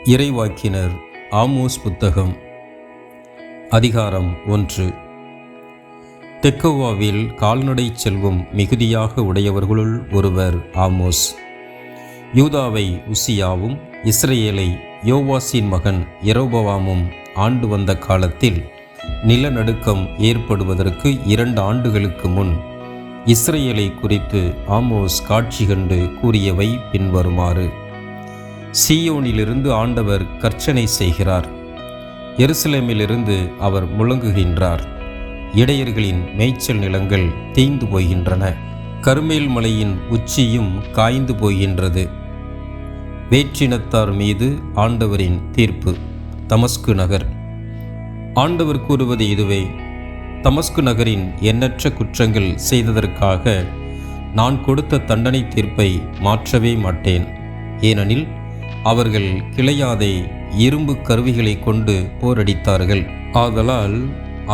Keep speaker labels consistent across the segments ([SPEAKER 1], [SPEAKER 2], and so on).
[SPEAKER 1] இறைவாக்கினர் ஆமோஸ் புத்தகம் அதிகாரம் 1. தெக்கோவாவில் கால்நடை செல்வம் மிகுதியாக உடையவர்களுள் ஒருவர் ஆமோஸ். யூதாவை உசியாவும் இஸ்ரேலை யோவாசின் மகன் யெரொபெயாமும் ஆண்டு வந்த காலத்தில் நிலநடுக்கம் ஏற்படுவதற்கு 2 ஆண்டுகளுக்கு முன் இஸ்ரேலை குறித்து ஆமோஸ் காட்சி கண்டு கூறியவை பின்வருமாறு. சீயோனிலிருந்து ஆண்டவர் கர்ச்சனை செய்கிறார், எருசலேமிலிருந்து அவர் முழங்குகின்றார். இடையர்களின் மேய்ச்சல் நிலங்கள் தீய்ந்து போகின்றன, கர்மேல் மலையின் உச்சியும் காய்ந்து போகின்றது. வேற்றினத்தார் மீது ஆண்டவரின் தீர்ப்பு. தமஸ்கு நகர். ஆண்டவர் கூறுவது இதுவே: தமஸ்கு நகரின் எண்ணற்ற குற்றங்கள் செய்ததற்காக நான் கொடுத்த தண்டனை தீர்ப்பை மாற்றவே மாட்டேன். ஏனெனில் அவர்கள் கிளையாதை இரும்பு கருவிகளை கொண்டு போரடித்தார்கள். ஆதலால்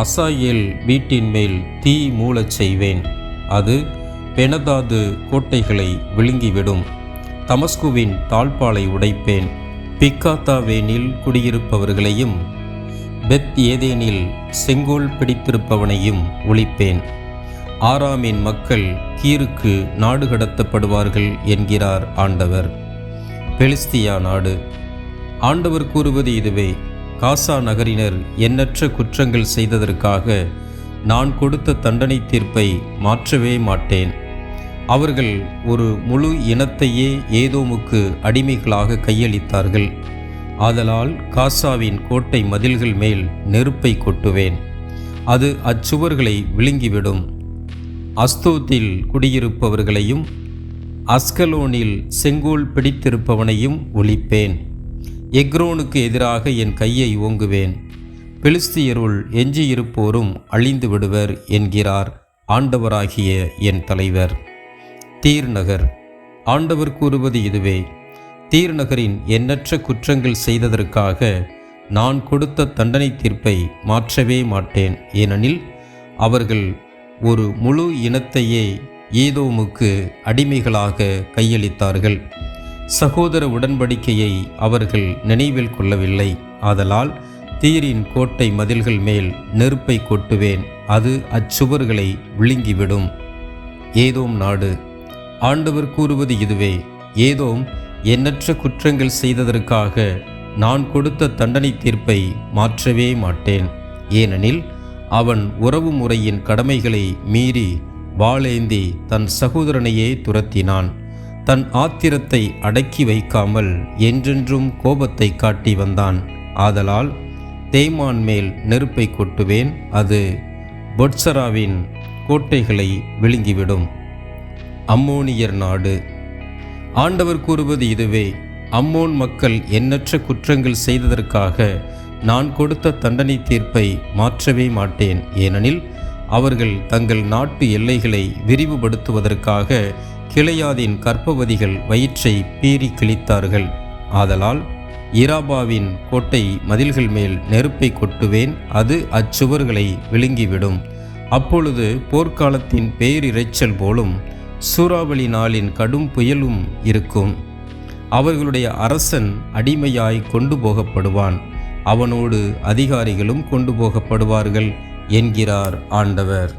[SPEAKER 1] அசாயேல் வீட்டின் மேல் தீ மூளச் செய்வேன், அது பெனதாது கோட்டைகளை விழுங்கிவிடும். தமஸ்குவின் தாழ்பாலை உடைப்பேன், பிக்காத்தாவேனில் குடியிருப்பவர்களையும் பெத் ஏதேனில் செங்கோல் பிடித்திருப்பவனையும் ஒழிப்பேன். ஆராமின் மக்கள் கீருக்கு நாடு கடத்தப்படுவார்கள் என்கிறார் ஆண்டவர். பெலிஸ்தியா நாடு. ஆண்டவர் கூறுவது இதுவே: காசா நகரினர் எண்ணற்ற குற்றங்கள் செய்ததற்காக நான் கொடுத்த தண்டனை தீர்ப்பை மாற்றவே மாட்டேன். அவர்கள் ஒரு முழு இனத்தையே ஏதோமுக்கு அடிமைகளாக கையளித்தார்கள். ஆதலால் காசாவின் கோட்டை மதில்கள் மேல் நெருப்பை கொட்டுவேன், அது அச்சுவர்களை விழுங்கிவிடும். அஸ்தோத்தில் குடியிருப்பவர்களையும் அஸ்கலோனில் செங்கோல் பிடித்திருப்பவனையும் ஒழிப்பேன். எக்ரோனுக்கு எதிராக என் கையை ஓங்குவேன், பெலிஸ்தியருள் எஞ்சியிருப்போரும் அழிந்து விடுவர் என்கிறார் ஆண்டவராகிய என் தலைவர். தீர் நகர். ஆண்டவர் கூறுவது இதுவே: தீர் நகரின் எண்ணற்ற குற்றங்கள் செய்ததற்காக நான் கொடுத்த தண்டனை தீர்ப்பை மாற்றவே மாட்டேன். ஏனெனில் அவர்கள் ஒரு முழு இனத்தையே ஏதோமுக்கு அடிமைகளாக கையளித்தார்கள். சகோதர உடன்படிக்கையை அவர்கள் நினைவில் கொள்ளவில்லை. ஆதலால் தீரின் கோட்டை மதில்கள் மேல் நெருப்பை கொட்டுவேன், அது அச்சுவர்களை விழுங்கிவிடும். ஏதோம் நாடு. ஆண்டவர் கூறுவது இதுவே: ஏதோம் எண்ணற்ற குற்றங்கள் செய்ததற்காக நான் கொடுத்த தண்டனை தீர்ப்பை மாற்றவே மாட்டேன். ஏனெனில் அவன் உறவு முறையின் கடமைகளை மீறி வாளேந்தி தன் சகோதரனையே துரத்தினான். தன் ஆத்திரத்தை அடக்கி வைக்காமல் என்றென்றும் கோபத்தை காட்டி வந்தான். ஆதலால் தேமான் மேல் நெருப்பை கொட்டுவேன், அது பொட்சராவின் கோட்டைகளை விழுங்கிவிடும். அம்மோனியர் நாடு. ஆண்டவர் கூறுவது இதுவே: அம்மோன் மக்கள் எண்ணற்ற குற்றங்கள் செய்ததற்காக நான் கொடுத்த தண்டனை தீர்ப்பை மாற்றவே மாட்டேன். ஏனெனில் அவர்கள் தங்கள் நாட்டு எல்லைகளை விரிவுபடுத்துவதற்காக கிளையாதின் கர்ப்பவதிகள் வயிற்றை பீறி கிழித்தார்கள். ஆதலால் இராபாவின் கோட்டை மதில்கள் மேல் நெருப்பை கொட்டுவேன், அது அச்சுவர்களை விழுங்கிவிடும். அப்பொழுது போர்க்காலத்தின் பேரிரைச்சல் போலும் சூறாவளி நாளின் கடும் புயலும் இருக்கும். அவர்களுடைய அரசன் அடிமையாய் கொண்டு போகப்படுவான், அவனோடு அதிகாரிகளும் கொண்டு போகப்படுவார்கள் என்கிறார் ஆண்டவர்.